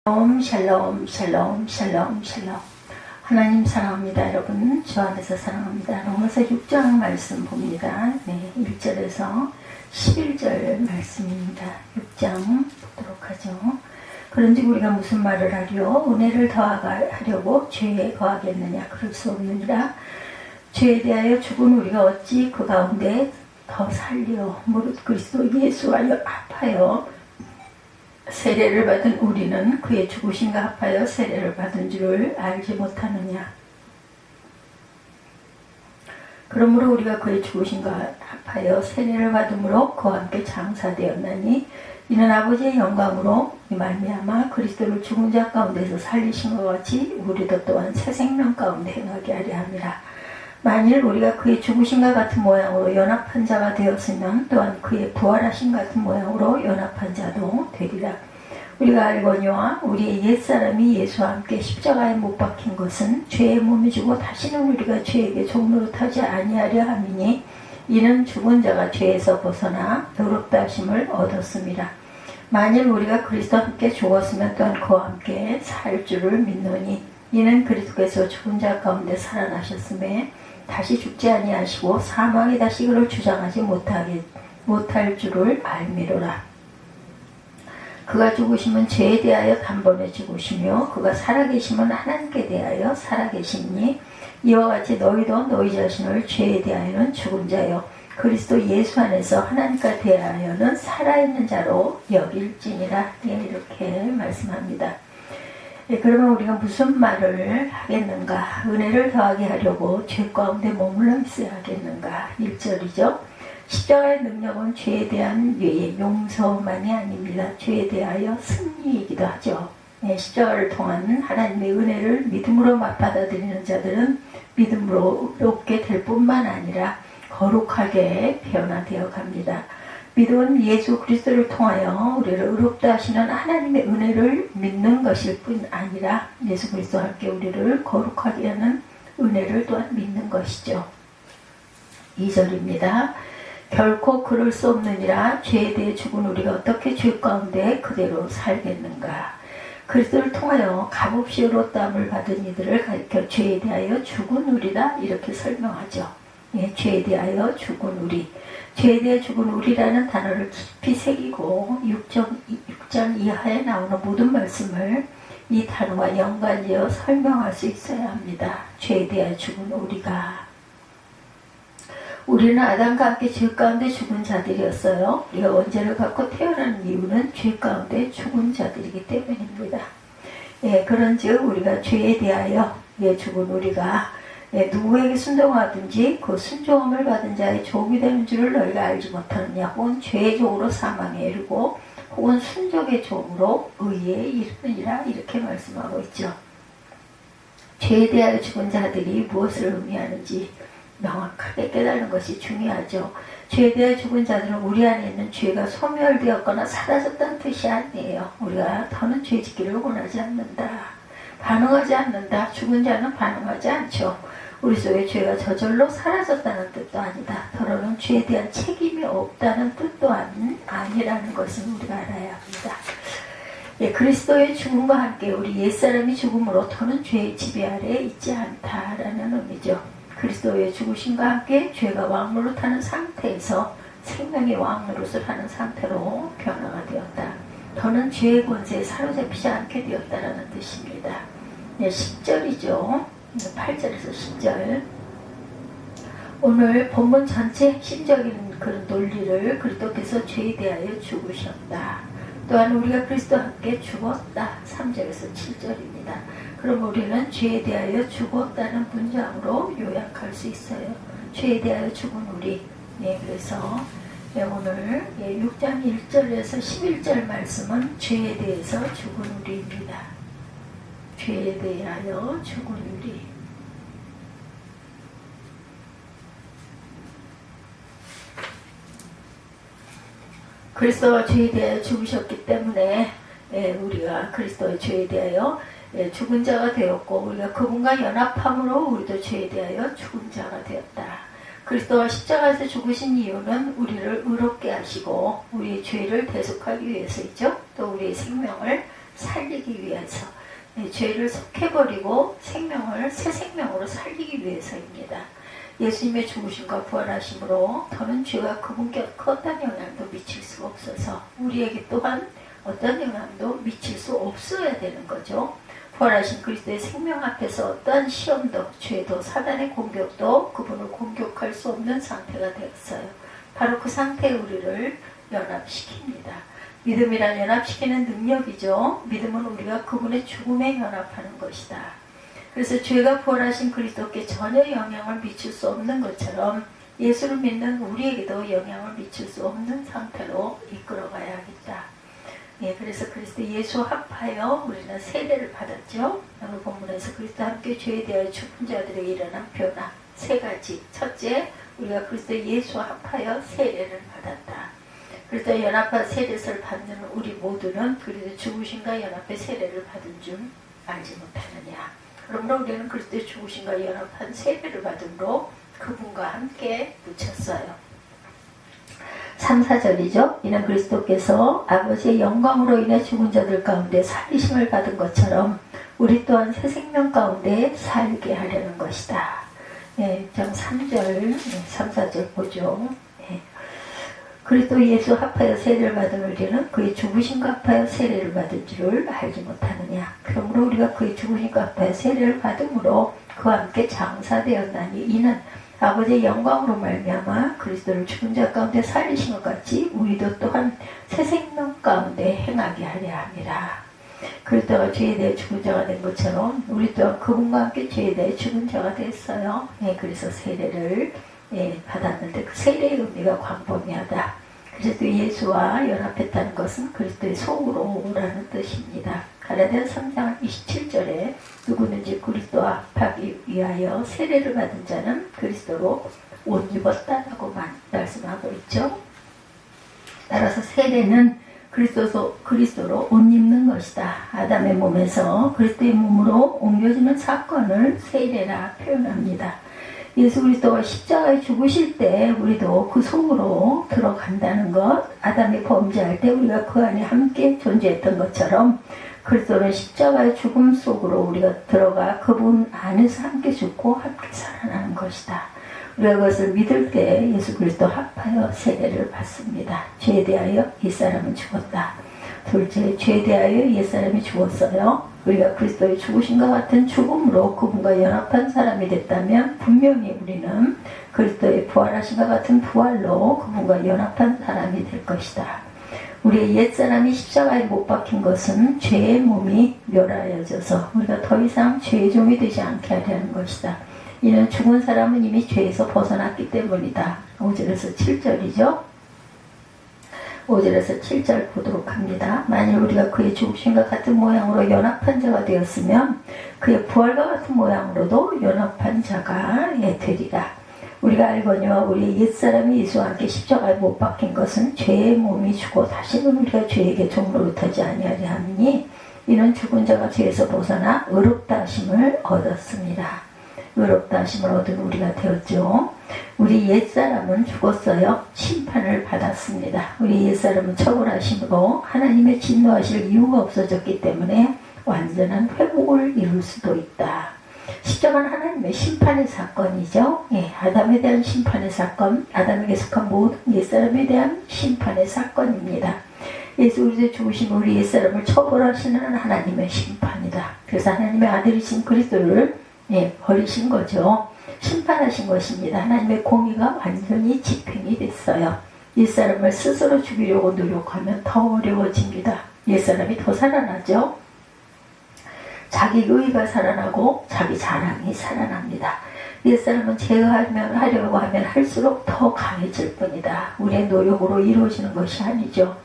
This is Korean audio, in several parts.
샬롬 샬롬 샬롬 샬롬. 하나님 사랑합니다. 여러분 주 안에서 사랑합니다. 로마서 6장 말씀 봅니다. 1절에서 11절 말씀입니다. 6장 보도록 하죠. 그런즉 우리가 무슨 말을 하려? 은혜를 더하려고 죄에 거하겠느냐? 그럴 수 없느니라. 죄에 대하여 죽은 우리가 어찌 그 가운데 더 살려? 무릇 그리스도 예수와 합하여 세례를 받은 우리는 그의 죽으심과 합하여 세례를 받은 줄을 알지 못하느냐. 그러므로 우리가 그의 죽으심과 합하여 세례를 받음으로 그와 함께 장사되었나니 이는 아버지의 영광으로 이 말미암아 그리스도를 죽은 자 가운데서 살리신 것 같이 우리도 또한 새 생명 가운데 행하게 하려 함이라. 만일 우리가 그의 죽으심과 같은 모양으로 연합한 자가 되었으면 또한 그의 부활하심 같은 모양으로 연합한 자도 되리라. 우리가 알거니와 우리의 옛사람이 예수와 함께 십자가에 못 박힌 것은 죄의 몸이 주고 다시는 우리가 죄에게 종노릇하지 아니하려 함이니 이는 죽은 자가 죄에서 벗어나 의롭다 하심을 얻었음이라. 만일 우리가 그리스도와 함께 죽었으면 또한 그와 함께 살 줄을 믿노니 이는 그리스도께서 죽은 자 가운데 살아나셨음에 다시 죽지 아니하시고 사망이 다시 그를 주장하지 못할 줄을 알미로라. 그가 죽으심은 죄에 대하여 단번에 죽으시며 그가 살아계심은 하나님께 대하여 살아계시니 이와 같이 너희도 너희 자신을 죄에 대하여는 죽은 자요 그리스도 예수 안에서 하나님과 대하여는 살아있는 자로 여길지니라. 이렇게 말씀합니다. 그러면 우리가 무슨 말을 하겠는가? 은혜를 더하게 하려고 죄 가운데 머물러 있어야 하겠는가? 1절이죠. 십자가의 능력은 죄에 대한 용서만이 아닙니다. 죄에 대하여 승리이기도 하죠. 십자가를 통한 하나님의 은혜를 믿음으로 받아들이는 자들은 믿음으로 얻게 될 뿐만 아니라 거룩하게 변화되어 갑니다. 믿음은 예수 그리스도를 통하여 우리를 의롭다 하시는 하나님의 은혜를 믿는 것일 뿐 아니라 예수 그리스도와 함께 우리를 거룩하게 하는 은혜를 또한 믿는 것이죠. 2절입니다. 결코 그럴 수 없느니라. 죄에 대해 죽은 우리가 어떻게 죄 가운데 그대로 살겠는가. 그리스도를 통하여 값없이 의롭다함을 받은 이들을 가리켜 죄에 대하여 죽은 우리다 이렇게 설명하죠. 죄에 대하여 죽은 우리. 죄에 대해 죽은 우리라는 단어를 깊이 새기고 6장 이하에 나오는 모든 말씀을 이 단어와 연관지어 설명할 수 있어야 합니다. 죄에 대하여 죽은 우리는 아담과 함께 죄 가운데 죽은 자들이었어요. 우리가 원죄를 갖고 태어난 이유는 죄 가운데 죽은 자들이기 때문입니다. 그런즉 우리가 죄에 대하여 죽은 우리가 누구에게 순종하든지 그 순종함을 받은 자의 종이 되는 줄을 너희가 알지 못하느냐. 혹은 죄의 종으로 사망에 이르고 혹은 순종의 종으로 의에 이르느니라. 이렇게 말씀하고 있죠. 죄에 대하여 죽은 자들이 무엇을 의미하는지 명확하게 깨달는 것이 중요하죠. 죄에 대해 죽은 자들은 우리 안에 있는 죄가 소멸되었거나 사라졌다는 뜻이 아니에요. 우리가 더는 죄 짓기를 원하지 않는다. 반응하지 않는다. 죽은 자는 반응하지 않죠. 우리 속에 죄가 저절로 사라졌다는 뜻도 아니다. 더러는 죄에 대한 책임이 없다는 뜻 또한 아니라는 것은 우리가 알아야 합니다. 그리스도의 죽음과 함께 우리 옛사람이 죽음으로 더는 죄의 지배 아래에 있지 않다라는 의미죠. 그리스도의 죽으심과 함께 죄가 왕노릇 하는 상태에서 생명의 왕노릇을 하는 상태로 변화가 되었다. 더는 죄의 권세에 사로잡히지 않게 되었다는 뜻입니다. 10절이죠. 8절에서 10절. 오늘 본문 전체 핵심적인 그런 논리를 그리스도께서 죄에 대하여 죽으셨다. 또한 우리가 그리스도와 함께 죽었다. 3절에서 7절입니다. 그럼 우리는 죄에 대하여 죽었다는 문장으로 요약할 수 있어요. 죄에 대하여 죽은 우리. 그래서 오늘 6장 1절에서 11절 말씀은 죄에 대해서 죽은 우리입니다. 죄에 대하여 죽은 우리. 그리스도가 죄에 대하여 죽으셨기 때문에 우리가 그리스도의 죄에 대하여 죽은 자가 되었고 우리가 그분과 연합함으로 우리도 죄에 대하여 죽은 자가 되었다. 그리스도가 십자가에서 죽으신 이유는 우리를 의롭게 하시고 우리의 죄를 대속하기 위해서이죠. 또 우리의 생명을 살리기 위해서, 죄를 속해버리고 생명을 새 생명으로 살리기 위해서입니다. 예수님의 죽으심과 부활하심으로 더는 죄가 그분께 어떤 영향도 미칠 수 없어서 우리에게 또한 어떤 영향도 미칠 수 없어야 되는 거죠. 부활하신 그리스도의 생명 앞에서 어떠한 시험도, 죄도, 사단의 공격도 그분을 공격할 수 없는 상태가 되었어요. 바로 그 상태에 우리를 연합시킵니다. 믿음이란 연합시키는 능력이죠. 믿음은 우리가 그분의 죽음에 연합하는 것이다. 그래서 죄가 부활하신 그리스도께 전혀 영향을 미칠 수 없는 것처럼 예수를 믿는 우리에게도 영향을 미칠 수 없는 상태로 이끌어가야겠다. 그래서 그리스도 예수 합하여 우리는 세례를 받았죠. 오늘 본문에서 그리스도 함께 죄에 대하여 죽은 자들에게 일어난 변화 세 가지. 첫째, 우리가 그리스도 예수 합하여 세례를 받았다. 그리스도 연합한 세례를 받는 우리 모두는 그리스도 죽으심과 연합의 세례를 받은 줄 알지 못하느냐. 그러므로 우리는 그리스도의 죽으심과 연합한 세례를 받음으로 그분과 함께 묻혔어요. 3, 4절이죠. 이는 그리스도께서 아버지의 영광으로 인해 죽은 자들 가운데 살리심을 받은 것처럼 우리 또한 새 생명 가운데 살게 하려는 것이다. 3절, 3, 4절 보죠. 그리스도 예수 합하여 세례를 받은 우리는 그의 죽으심과 합하여 세례를 받은 줄을 알지 못하느냐. 그러므로 우리가 그의 죽으심과 합하여 세례를 받음으로 그와 함께 장사되었나니 이는 아버지의 영광으로 말미암아 그리스도를 죽은 자 가운데 살리신 것 같이 우리도 또한 새 생명 가운데 행하게 하려 함이라. 그리스도가 죄에 대해 죽은 자가 된 것처럼 우리 또한 그분과 함께 죄에 대해 죽은 자가 됐어요. 그래서 세례를 받았는데 그 세례의 의미가 광범위하다. 그리스도 예수와 연합했다는 것은 그리스도의 속으로라는 뜻입니다. 갈라디아서 3장 27절에 누구든지 그리스도와 합하기 위하여 세례를 받은 자는 그리스도로 옷 입었다라고 말씀하고 있죠. 따라서 세례는 그리스도로 옷 입는 것이다. 아담의 몸에서 그리스도의 몸으로 옮겨지는 사건을 세례라 표현합니다. 예수 그리스도가 십자가에 죽으실 때 우리도 그 속으로 들어간다는 것, 아담이 범죄할 때 우리가 그 안에 함께 존재했던 것처럼 그리스도는 십자가의 죽음 속으로 우리가 들어가 그분 안에서 함께 죽고 함께 살아나는 것이다. 우리가 그것을 믿을 때 예수 그리스도 합하여 세례를 받습니다. 죄에 대하여 옛사람은 죽었다. 둘째, 죄에 대하여 옛사람이 죽었어요. 우리가 그리스도의 죽으심과 같은 죽음으로 그분과 연합한 사람이 됐다면 분명히 우리는 그리스도의 부활하심과 같은 부활로 그분과 연합한 사람이 될 것이다. 우리의 옛사람이 십자가에 못 박힌 것은 죄의 몸이 멸하여져서 우리가 더 이상 죄의 종이 되지 않게 하려는 것이다. 이는 죽은 사람은 이미 죄에서 벗어났기 때문이다. 5절에서 7절이죠. 5절에서 7절 보도록 합니다. 만일 우리가 그의 죽으심과 같은 모양으로 연합한 자가 되었으면 그의 부활과 같은 모양으로도 연합한 자가 되리라. 우리가 알거니와 우리의 옛사람이 예수와 함께 십자가에 못 박힌 것은 죄의 몸이 죽어 다시는 우리가 죄에게 종노릇하지 아니하리 하니 이는 죽은 자가 죄에서 벗어나 의롭다 하심을 얻었습니다. 의롭다 하심을 얻은 우리가 되었죠. 우리 옛사람은 죽었어요. 심판을 받았습니다. 우리 옛사람은 처벌하심으로 하나님의 진노하실 이유가 없어졌기 때문에 완전한 회복을 이룰 수도 있다. 십자가는 하나님의 심판의 사건이죠. 아담에 대한 심판의 사건, 아담에게 속한 모든 옛사람에 대한 심판의 사건입니다. 예수 그리스도의 죽으심 우리 옛사람을 처벌하시는 하나님의 심판이다. 그래서 하나님의 아들이신 그리스도를 버리신 거죠. 심판하신 것입니다. 하나님의 공의가 완전히 집행이 됐어요. 옛사람을 스스로 죽이려고 노력하면 더 어려워집니다. 옛사람이 더 살아나죠. 자기 의의가 살아나고 자기 자랑이 살아납니다. 옛사람은 제어하려고 하면 할수록 더 강해질 뿐이다. 우리의 노력으로 이루어지는 것이 아니죠.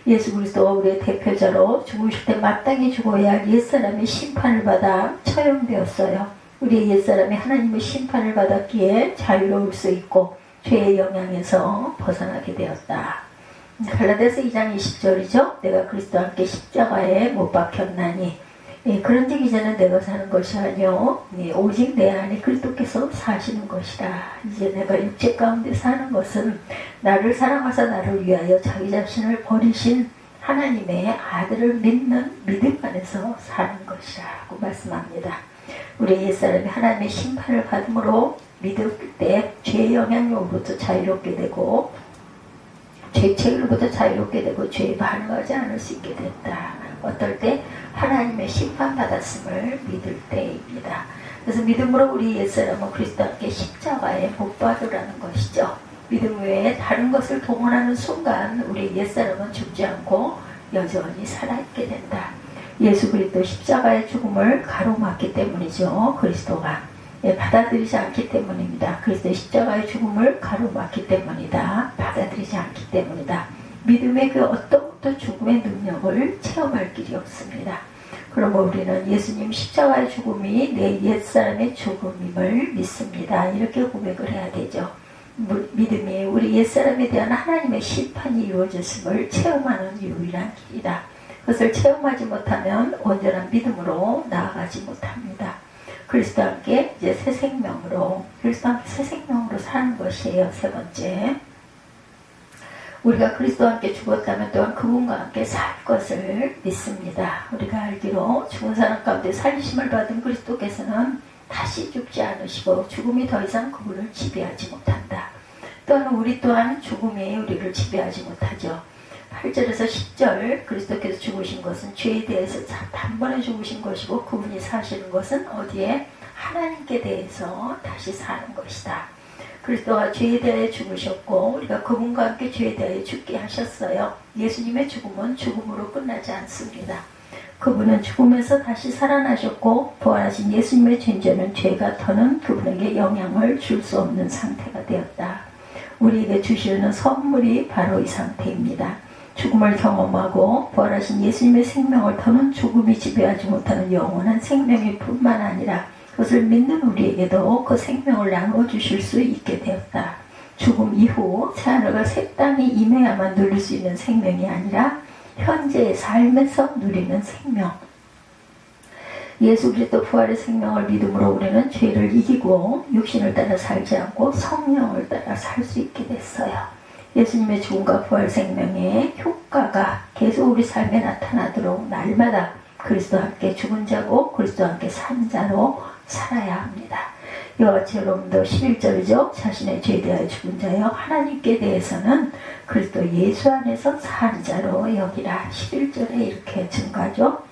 예수 그리스도가 우리의 대표자로 죽으실 때 마땅히 죽어야 할 옛사람이 심판을 받아 처형되었어요. 우리의 옛사람이 하나님의 심판을 받았기에 자유로울 수 있고 죄의 영향에서 벗어나게 되었다. 갈라디아서 2장 20절이죠. 내가 그리스도와 함께 십자가에 못 박혔나니 그런즉 이제는 내가 사는 것이 아니요 오직 내 안에 그리스도께서 사시는 것이다. 이제 내가 육체 가운데 사는 것은 나를 사랑하사 나를 위하여 자기 자신을 버리신 하나님의 아들을 믿는 믿음 안에서 사는 것이라고 말씀합니다. 우리 옛사람이 하나님의 심판을 받음으로 믿을 때 죄의 영향력으로부터 자유롭게 되고 죄 책으로부터 자유롭게 되고 죄에 반응하지 않을 수 있게 됐다. 어떨 때? 하나님의 심판받았음을 믿을 때입니다. 그래서 믿음으로 우리 옛사람은 그리스도와 함께 십자가에 못 박으라는 것이죠. 믿음 외에 다른 것을 동원하는 순간 우리 옛사람은 죽지 않고 여전히 살아있게 된다. 예수 그리스도 십자가의 죽음을 가로막기 때문이죠. 그리스도가 받아들이지 않기 때문입니다. 그리스도의 십자가의 죽음을 가로막기 때문이다. 받아들이지 않기 때문이다. 믿음의 그 어떤 것도 죽음의 능력을 체험할 길이 없습니다. 그러므로 우리는 예수님 십자가의 죽음이 내 옛사람의 죽음임을 믿습니다. 이렇게 고백을 해야 되죠. 믿음이 우리 옛사람에 대한 하나님의 심판이 이루어졌음을 체험하는 유일한 길이다. 그것을 체험하지 못하면 온전한 믿음으로 나아가지 못합니다. 그리스도와 함께 이제 새 생명으로, 그리스도와 함께 새 생명으로 사는 것이에요. 세 번째, 우리가 그리스도와 함께 죽었다면 또한 그분과 함께 살 것을 믿습니다. 우리가 알기로 죽은 사람 가운데 살리심을 받은 그리스도께서는 다시 죽지 않으시고 죽음이 더 이상 그분을 지배하지 못한다. 또한 우리 또한 죽음이 우리를 지배하지 못하죠. 8절에서 10절 그리스도께서 죽으신 것은 죄에 대해서 단번에 죽으신 것이고 그분이 사시는 것은 어디에? 하나님께 대해서 다시 사는 것이다. 그리스도가 죄에 대하여 죽으셨고 우리가 그분과 함께 죄에 대하여 죽게 하셨어요. 예수님의 죽음은 죽음으로 끝나지 않습니다. 그분은 죽음에서 다시 살아나셨고 부활하신 예수님의 존재는 죄가 더는 그분에게 영향을 줄 수 없는 상태가 되었다. 우리에게 주시는 선물이 바로 이 상태입니다. 죽음을 경험하고 부활하신 예수님의 생명을 더는 죽음이 지배하지 못하는 영원한 생명일 뿐만 아니라 그것을 믿는 우리에게도 그 생명을 나눠주실 수 있게 되었다. 죽음 이후 새하늘과 새 땅이 임해야만 누릴 수 있는 생명이 아니라 현재의 삶에서 누리는 생명. 예수 그리스도 부활의 생명을 믿음으로 우리는 죄를 이기고 육신을 따라 살지 않고 성령을 따라 살 수 있게 됐어요. 예수님의 죽음과 부활 생명의 효과가 계속 우리 삶에 나타나도록 날마다 그리스도와 함께 죽은 자고 그리스도와 함께 산 자로 살아야 합니다. 이와 같이 여러분도 11절이죠. 자신의 죄에 대하여 죽은 자여 하나님께 대해서는 그리스도 예수 안에서 산 자로 여기라. 11절에 이렇게 증가하죠.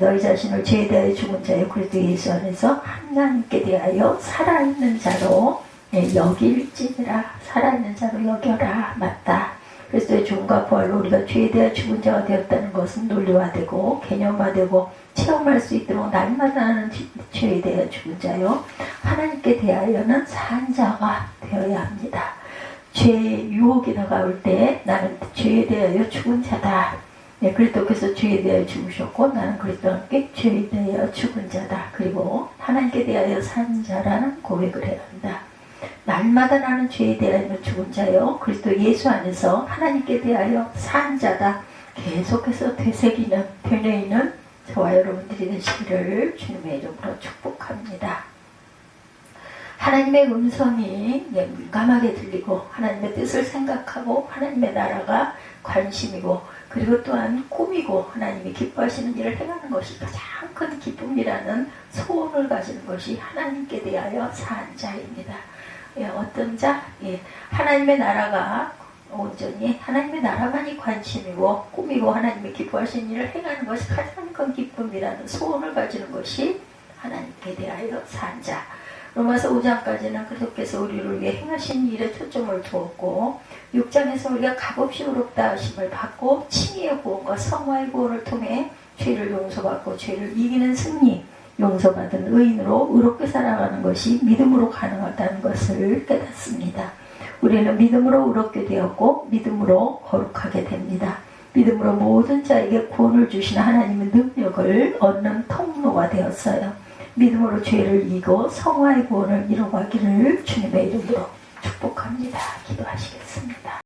너희 자신을 죄에 대하여 죽은 자여 그리스도 예수 안에서 하나님께 대하여 살아있는 자로 여길지니라. 살아있는 자로 여겨라. 맞다. 그리스도의 죽음과 부활로 우리가 죄에 대하여 죽은 자가 되었다는 것은 논리화되고 개념화되고 체험할 수 있도록 날마다 하는 죄에 대하여 죽은 자요 하나님께 대하여는 산 자가 되어야 합니다. 죄의 유혹이 다가올 때 나는 죄에 대하여 죽은 자다. 그리스도께서 죄에 대하여 죽으셨고 나는 그리스도와 함께 죄에 대하여 죽은 자다. 그리고 하나님께 대하여 산 자라는 고백을 해야 한다. 날마다 나는 죄에 대하여 죽은 자요 그리스도 예수 안에서 하나님께 대하여 산 자다. 계속해서 되새기는 되뇌이는 저와 여러분들이 되시기를 주님의 이름으로 축복합니다. 하나님의 음성이 민감하게 들리고 하나님의 뜻을 생각하고 하나님의 나라가 관심이고 그리고 또한 꿈이고 하나님이 기뻐하시는 일을 행하는 것이 가장 큰 기쁨이라는 소원을 가지는 것이 하나님께 대하여 산 자입니다. 어떤 자? 하나님의 나라가 온전히 하나님의 나라만이 관심이고 꿈이고 하나님이 기뻐하시는 일을 행하는 것이 가장 큰 기쁨이라는 소원을 가지는 것이 하나님께 대하여 산 자. 로마서 5장까지는 그리스도께서 우리를 위해 행하신 일에 초점을 두었고 6장에서 우리가 값없이 의롭다 하심을 받고 칭의의 구원과 성화의 구원을 통해 죄를 용서받고 죄를 이기는 승리, 용서받은 의인으로 의롭게 살아가는 것이 믿음으로 가능하다는 것을 깨닫습니다. 우리는 믿음으로 의롭게 되었고 믿음으로 거룩하게 됩니다. 믿음으로 모든 자에게 구원을 주시는 하나님의 능력을 얻는 통로가 되었어요. 믿음으로 죄를 이기고 성화의 구원을 이루어가기를 주님의 이름으로 축복합니다. 기도하시겠습니다.